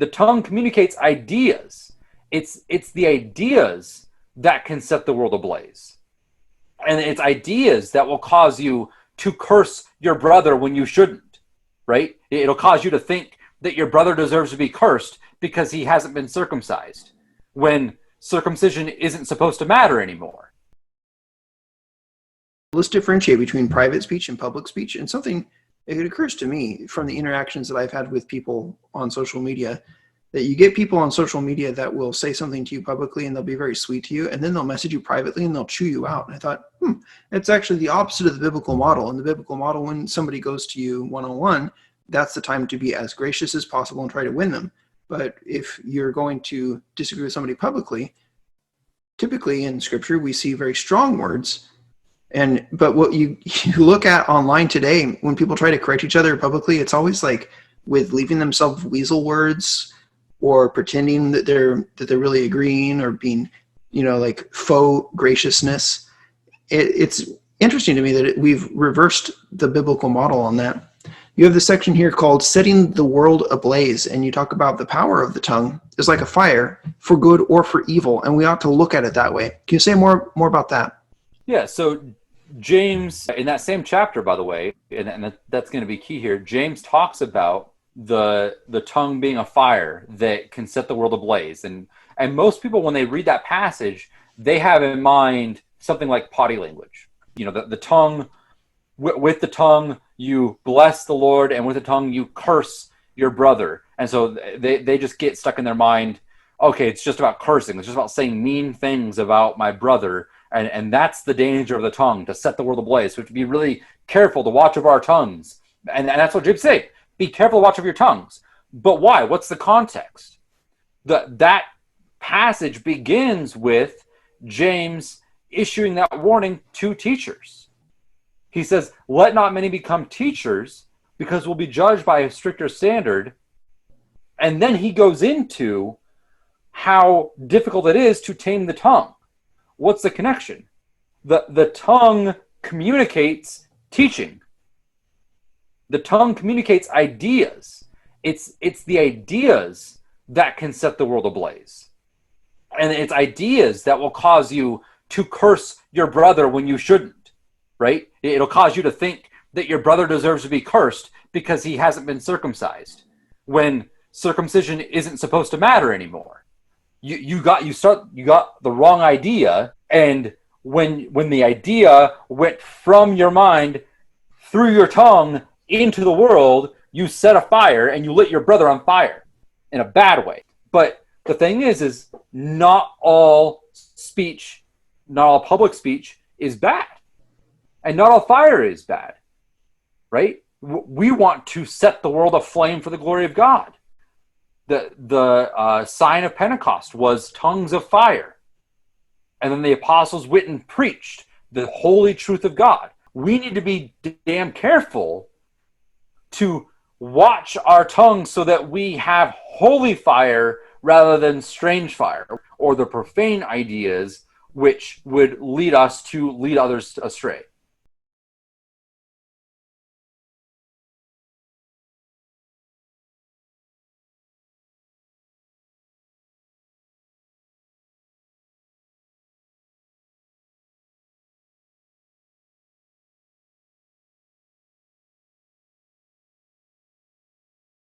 The tongue communicates ideas. It's the ideas that can set the world ablaze. And it's ideas that will cause you to curse your brother when you shouldn't, right? It'll cause you to think that your brother deserves to be cursed because he hasn't been circumcised, when circumcision isn't supposed to matter anymore. Let's differentiate between private speech and public speech. And something, it occurs to me from the interactions that I've had with people on social media, that you get people on social media that will say something to you publicly and they'll be very sweet to you, and then they'll message you privately and they'll chew you out. And I thought, it's actually the opposite of the biblical model. In the biblical model, when somebody goes to you one-on-one, that's the time to be as gracious as possible and try to win them. But if you're going to disagree with somebody publicly, typically in scripture, we see very strong words. But what you look at online today, when people try to correct each other publicly, it's always like with leaving themselves weasel words, or pretending that they're really agreeing, or being, like faux graciousness. It's interesting to me that we've reversed the biblical model on that. You have this section here called Setting the World Ablaze, and you talk about the power of the tongue is like a fire, for good or for evil, and we ought to look at it that way. Can you say more about that? Yeah, so James, in that same chapter, by the way, and that's going to be key here, James talks about the tongue being a fire that can set the world ablaze. And most people, when they read that passage, they have in mind something like potty language. The tongue, with the tongue, you bless the Lord, and with the tongue, you curse your brother. And so they just get stuck in their mind, okay, it's just about cursing. It's just about saying mean things about my brother. And that's the danger of the tongue, to set the world ablaze. So we have to be really careful to watch over our tongues. And that's what James says. Be careful to watch over your tongues. But why? What's the context? That passage begins with James issuing that warning to teachers. He says, let not many become teachers, because we'll be judged by a stricter standard. And then he goes into how difficult it is to tame the tongue. What's the connection? The tongue communicates teaching. The tongue communicates ideas. It's the ideas that can set the world ablaze. And it's ideas that will cause you to curse your brother when you shouldn't, right? It'll cause you to think that your brother deserves to be cursed because he hasn't been circumcised, when circumcision isn't supposed to matter anymore. You got the wrong idea, and when the idea went from your mind through your tongue into the world, you set a fire and you lit your brother on fire in a bad way. But the thing is not all speech, not all public speech is bad, and not all fire is bad, right? We want to set the world aflame for the glory of God. The sign of Pentecost was tongues of fire. And then the apostles went and preached the holy truth of God. We need to be damn careful to watch our tongues so that we have holy fire rather than strange fire, or the profane ideas which would lead us to lead others astray.